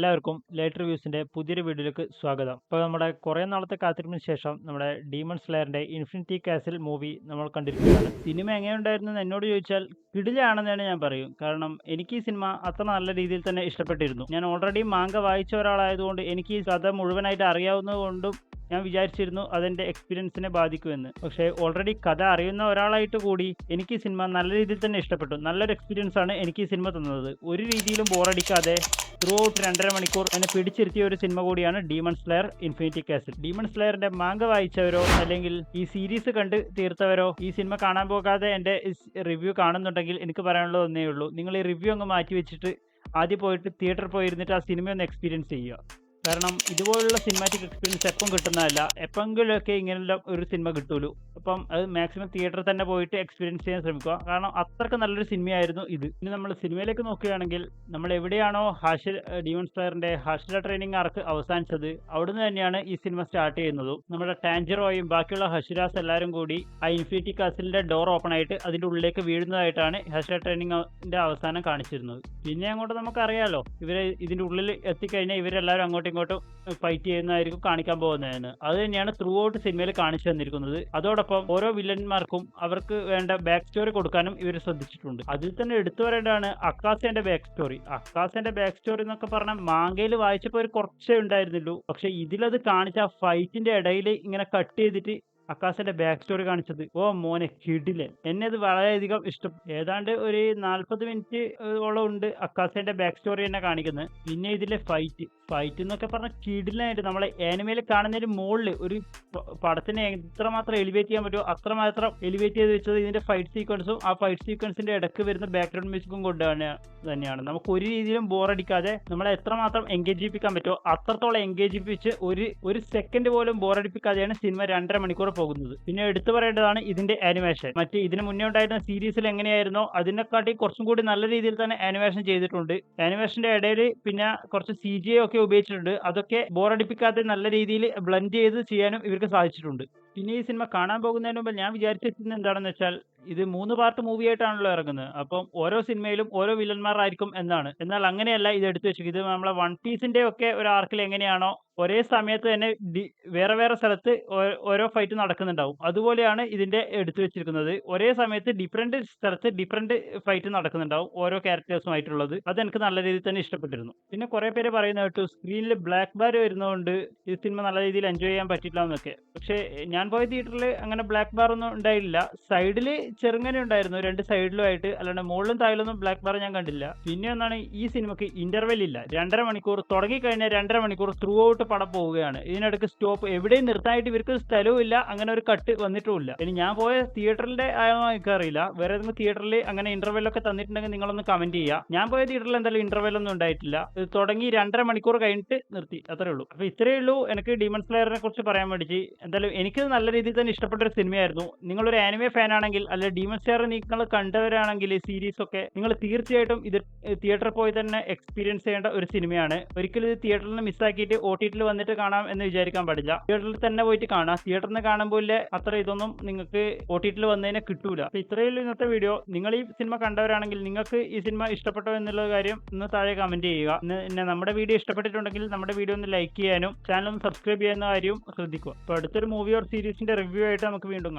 എല്ലാവർക്കും ലേറ്റർ വ്യൂസിന്റെ പുതിയൊരു വീഡിയോയിലേക്ക് സ്വാഗതം. ഇപ്പോൾ നമ്മുടെ കുറേ നാളത്തെ കാത്തിരിപ്പിന് ശേഷം നമ്മുടെ ഡീമൺ സ്ലെയറിന്റെ ഇൻഫിനിറ്റി കാസിൽ മൂവി നമ്മൾ കണ്ടിരിക്കുകയാണ്. സിനിമ എങ്ങനെയുണ്ടായിരുന്നു എന്ന് എന്നോട് ചോദിച്ചാൽ കിടിലാണെന്ന് തന്നെ ഞാൻ പറയും. കാരണം എനിക്ക് ഈ സിനിമ അത്ര നല്ല രീതിയിൽ തന്നെ ഇഷ്ടപ്പെട്ടിരുന്നു. ഞാൻ ഓൾറെഡി മാങ്ക വായിച്ച ഒരാളായതുകൊണ്ട് എനിക്ക് ഈ കഥ മുഴുവനായിട്ട് അറിയാവുന്നതുകൊണ്ടും ഞാൻ വിചാരിച്ചിരുന്നു അതെൻ്റെ എക്സ്പീരിയൻസിനെ ബാധിക്കുമെന്ന്. പക്ഷേ ഓൾറെഡി കഥ അറിയുന്ന ഒരാളായിട്ട് കൂടി എനിക്ക് ഈ സിനിമ നല്ല രീതിയിൽ തന്നെ ഇഷ്ടപ്പെട്ടു. നല്ലൊരു എക്സ്പീരിയൻസ് ആണ് എനിക്ക് ഈ സിനിമ തന്നത്. ഒരു രീതിയിലും ബോറടിക്കാതെ ത്രൂ ഔട്ട് 2.5 മണിക്കൂർ എന്നെ പിടിച്ചിരുത്തിയ ഒരു സിനിമ കൂടിയാണ് demon slayer infinity castle. Demon സ്ലെയറിന്റെ മാങ്ക വായിച്ചവരോ അല്ലെങ്കിൽ ഈ സീരീസ് കണ്ട് തീർത്തവരോ ഈ സിനിമ കാണാൻ പോകാതെ എൻ്റെ റിവ്യൂ കാണുന്നുണ്ടെങ്കിൽ എനിക്ക് പറയാനുള്ളത് ഒന്നേ ഉള്ളൂ: നിങ്ങൾ ഈ റിവ്യൂ അങ്ങ് മാറ്റി വെച്ചിട്ട് ആദ്യം പോയിട്ട് തിയേറ്ററിൽ പോയിരുന്നിട്ട് ആ സിനിമ ഒന്ന് എക്സ്പീരിയൻസ് ചെയ്യുക. കാരണം ഇതുപോലുള്ള സിനിമാറ്റിക് എക്സ്പീരിയൻസ് എപ്പം കിട്ടുന്നതല്ല, എപ്പോഴെങ്കിലുമൊക്കെ ഇങ്ങനെയുള്ള ഒരു സിനിമ കിട്ടുമല്ലോ. അപ്പം അത് മാക്സിമം തിയേറ്ററിൽ തന്നെ പോയിട്ട് എക്സ്പീരിയൻസ് ചെയ്യാൻ ശ്രമിക്കുക. കാരണം അത്രയ്ക്ക് നല്ലൊരു സിനിമയായിരുന്നു ഇത്. ഇനി നമ്മൾ സിനിമയിലേക്ക് നോക്കുകയാണെങ്കിൽ നമ്മൾ എവിടെയാണോ ഡീമൺ സ്ലെയറിന്റെ ഹാഷിര ട്രെയിനിങ് ആർക്ക് അവസാനിച്ചത് അവിടുന്ന് തന്നെയാണ് ഈ സിനിമ സ്റ്റാർട്ട് ചെയ്യുന്നതും. നമ്മുടെ ടാൻജിറോയും ബാക്കിയുള്ള ഹഷിരാസ് എല്ലാവരും കൂടി ആ ഇൻഫിനിറ്റി കാസിലിന്റെ ഡോർ ഓപ്പൺ ആയിട്ട് അതിൻ്റെ ഉള്ളിലേക്ക് വീഴുന്നതായിട്ടാണ് ഹാഷിര ട്രെയിനിങ്ങിന്റെ അവസാനം കാണിച്ചിരുന്നത്. പിന്നെ അങ്ങോട്ട് നമുക്കറിയാലോ, ഇവരെ ഇതിൻ്റെ ഉള്ളിൽ എത്തിക്കഴിഞ്ഞാൽ ഇവരെല്ലാവരും അങ്ങോട്ടും ഇങ്ങോട്ടും ഫൈറ്റ് ചെയ്യുന്നതായിരിക്കും കാണിക്കാൻ പോകുന്നതെന്ന്. അത് തന്നെയാണ് ത്രൂ ഔട്ട് സിനിമയിൽ കാണിച്ചു തന്നിരിക്കുന്നത്. അതോടൊപ്പം ഓരോ വില്ലന്മാർക്കും അവർക്ക് വേണ്ട ബാക്ക് സ്റ്റോറി കൊടുക്കാനും ഇവർ ശ്രദ്ധിച്ചിട്ടുണ്ട്. അതിൽ തന്നെ എടുത്തു പറയേണ്ടതാണ് അക്കാസേന്റെ ബാക്ക് സ്റ്റോറി. അക്കാസേന്റെ ബാക്ക് സ്റ്റോറി എന്നൊക്കെ പറഞ്ഞാൽ മാങ്കയിൽ വായിച്ചപ്പോൾ ഒരു കുറച്ചേ ഉണ്ടായിരുന്നുള്ളൂ. പക്ഷെ ഇതിലത് കാണിച്ച ആ ഫൈറ്റിന്റെ ഇടയിൽ ഇങ്ങനെ കട്ട് ചെയ്തിട്ട് അക്കാസിന്റെ ബാക്ക് സ്റ്റോറി കാണിച്ചത്, ഓ മോനെ കിടിലൻ. എന്നെ അത് വളരെയധികം ഇഷ്ടപ്പെട്ടു. ഏതാണ്ട് ഒരു 40 മിനിറ്റ് ഓളം ഉണ്ട് അക്കാസിന്റെ ബാക്ക് സ്റ്റോറി തന്നെ കാണിക്കുന്നത്. പിന്നെ ഇതിലെ ഫൈറ്റ് എന്നൊക്കെ പറഞ്ഞാൽ കിടിലായിട്ട് നമ്മളെ ആനിമയിൽ കാണുന്നതിന് മുകളിൽ ഒരു പടത്തിനെ എത്രമാത്രം എലിവേറ്റ് ചെയ്യാൻ പറ്റുമോ അത്രമാത്രം എലിവേറ്റ് ചെയ്ത് വെച്ചത് ഇതിന്റെ ഫൈറ്റ് സീക്വൻസും ആ ഫൈറ്റ് സീക്വൻസിന്റെ ഇടയ്ക്ക് വരുന്ന ബാക്ക്ഗ്രൗണ്ട് മ്യൂസിക്കും കൊണ്ട് തന്നെയാണ്. നമുക്ക് ഒരു രീതിയിലും ബോറടിക്കാതെ നമ്മളെ എത്രമാത്രം എൻഗേജ് ചെയ്യിപ്പിക്കാൻ പറ്റുമോ അത്രത്തോളം എൻഗേജ് ചെയ്യിപ്പിച്ച് ഒരു സെക്കൻഡ് പോലും ബോറടിപ്പിക്കാതെയാണ് സിനിമ 2.5 മണിക്കൂർ പോകുന്നത്. പിന്നെ എടുത്തു പറയേണ്ടതാണ് ഇതിന്റെ ആനിമേഷൻ. ഇതിന് മുന്നേ ഉണ്ടായിരുന്ന സീരീസിൽ എങ്ങനെയായിരുന്നോ അതിനെക്കാട്ടി കുറച്ചും കൂടി നല്ല രീതിയിൽ തന്നെ ആനിമേഷൻ ചെയ്തിട്ടുണ്ട്. ആനിമേഷന്റെ ഇടയിൽ പിന്നെ കുറച്ച് CGI ഒക്കെ ഉപയോഗിച്ചിട്ടുണ്ട്. അതൊക്കെ ബോറടിപ്പിക്കാതെ നല്ല രീതിയിൽ ബ്ലെൻഡ് ചെയ്ത് ചെയ്യാനും ഇവർക്ക് സാധിച്ചിട്ടുണ്ട്. പിന്നെ ഈ സിനിമ കാണാൻ പോകുന്നതിന് മുമ്പ് ഞാൻ വിചാരിച്ചിരുന്നത് എന്താണെന്ന് വെച്ചാൽ, ഇത് 3 പാർട്ട് മൂവി ആയിട്ടാണല്ലോ ഇറങ്ങുന്നത്. അപ്പം ഓരോ സിനിമയിലും ഓരോ വില്ലന്മാരായിരിക്കും എന്നാണ്. എന്നാൽ അങ്ങനെയല്ല ഇത് എടുത്തു വെച്ചത്. ഇത് നമ്മളെ വൺ പീസിന്റെ ഒക്കെ ഒരു ആർക്കിൽ എങ്ങനെയാണോ ഒരേ സമയത്ത് തന്നെ വേറെ വേറെ സ്ഥലത്ത് ഓരോ ഫൈറ്റ് നടക്കുന്നുണ്ടാവും, അതുപോലെയാണ് ഇതിന്റെ എടുത്തു വെച്ചിരിക്കുന്നത്. ഒരേ സമയത്ത് ഡിഫറെന്റ് സ്ഥലത്ത് ഡിഫറെന്റ് ഫൈറ്റ് നടക്കുന്നുണ്ടാവും ഓരോ ക്യാരക്ടേഴ്സുമായിട്ടുള്ളത്. അതെനിക്ക് നല്ല രീതിയിൽ തന്നെ ഇഷ്ടപ്പെട്ടിരുന്നു. പിന്നെ കുറെ പേര് പറയുന്ന കേട്ടു സ്ക്രീനിൽ ബ്ലാക്ക് ബാർ വരുന്നതുകൊണ്ട് ഈ സിനിമ നല്ല രീതിയിൽ എൻജോയ് ചെയ്യാൻ പറ്റില്ല എന്നൊക്കെ. പക്ഷേ ഞാൻ പോയ തിയേറ്ററിൽ അങ്ങനെ ബ്ലാക്ക് ബാർ ഒന്നും ഉണ്ടായില്ല. സൈഡിൽ ചെറുങ്ങനെ ഉണ്ടായിരുന്നു, 2 സൈഡിലുമായിട്ട്. അല്ലാണ്ട് മുകളിലും താഴിലൊന്നും ബ്ലാക്ക് ബാർ ഞാൻ കണ്ടില്ല. പിന്നെ ഒന്നാണ്, ഈ സിനിമയ്ക്ക് ഇന്റർവെൽ ഇല്ല. 2.5 മണിക്കൂർ തുടങ്ങിക്കഴിഞ്ഞാൽ 2.5 മണിക്കൂർ ത്രൂ ഔട്ട് പടം പോവുകയാണ്. ഇതിനിടയ്ക്ക് സ്റ്റോപ്പ് എവിടെയും നിർത്താനായിട്ട് ഇവർക്ക് സ്ഥലവും ഇല്ല, അങ്ങനെ ഒരു കട്ട് വന്നിട്ടുമില്ല. ഇനി ഞാൻ പോയ തിയേറ്ററിന്റെ ആണെന്ന് എനിക്കറിയില്ല. വേറെ ഏതെങ്കിലും തിയേറ്ററിൽ അങ്ങനെ ഇന്റർവെൽ ഒക്കെ തന്നിട്ടുണ്ടെങ്കിൽ നിങ്ങളൊന്ന് കമന്റ് ചെയ്യുക. ഞാൻ പോയ തിയേറ്ററിൽ എന്തായാലും ഇന്റർവെൽ ഒന്നും ഉണ്ടായിട്ടില്ല. ഇത് തുടങ്ങി 2.5 മണിക്കൂർ കഴിഞ്ഞിട്ട് നിർത്തി, അത്രേ ഉള്ളൂ. അപ്പൊ ഇത്രയേ ഉള്ളൂ എനിക്ക് ഡീമൺ സ്ലെയറിനെ കുറിച്ച് പറയാൻ വേണ്ടി. എന്തായാലും എനിക്ക് നല്ല രീതിയിൽ തന്നെ ഇഷ്ടപ്പെട്ട ഒരു സിനിമയായിരുന്നു. നിങ്ങളൊരു ആനിമെ ഫാൻ ആണെങ്കിൽ, അല്ലെങ്കിൽ ഡീമൺ സ്ലെയർ നിങ്ങൾ കണ്ടവരാണെങ്കിൽ സീരീസ് ഒക്കെ, നിങ്ങൾ തീർച്ചയായിട്ടും ഇത് തിയേറ്ററിൽ പോയി തന്നെ എക്സ്പീരിയൻസ് ചെയ്യേണ്ട ഒരു സിനിമയാണ്. ഒരിക്കലും ഇത് തിയേറ്ററിൽ നിന്ന് മിസ്സാക്കിയിട്ട് OTTയിൽ വന്നിട്ട് കാണാം എന്ന് വിചാരിക്കാൻ പാടില്ല. തിയേറ്ററിൽ തന്നെ പോയിട്ട് കാണാം. തിയേറ്ററിൽ നിന്ന് കാണുമ്പോൾ അത്ര ഇതൊന്നും നിങ്ങൾക്ക് OTTയിൽ വന്നതിനെ കിട്ടൂല. അപ്പൊ ഇത്രയേ ഉള്ളൂ ഇന്നത്തെ വീഡിയോ. നിങ്ങൾ ഈ സിനിമ കണ്ടവരാണെങ്കിൽ നിങ്ങൾക്ക് ഈ സിനിമ ഇഷ്ടപ്പെട്ടോ എന്നുള്ള കാര്യം ഒന്ന് താഴെ കമന്റ് ചെയ്യുക. പിന്നെ നമ്മുടെ വീഡിയോ ഇഷ്ടപ്പെട്ടിട്ടുണ്ടെങ്കിൽ നമ്മുടെ വീഡിയോ ഒന്ന് ലൈക്ക് ചെയ്യാനും ചാനൽ ഒന്ന് സബ്സ്ക്രൈബ് ചെയ്യുന്ന കാര്യവും ശ്രദ്ധിക്കുക. അപ്പോൾ അടുത്തൊരു മൂവി ഓർ സീരീസിന്റെ റിവ്യൂ ആയിട്ട് നമുക്ക് വീണ്ടും കാണാം.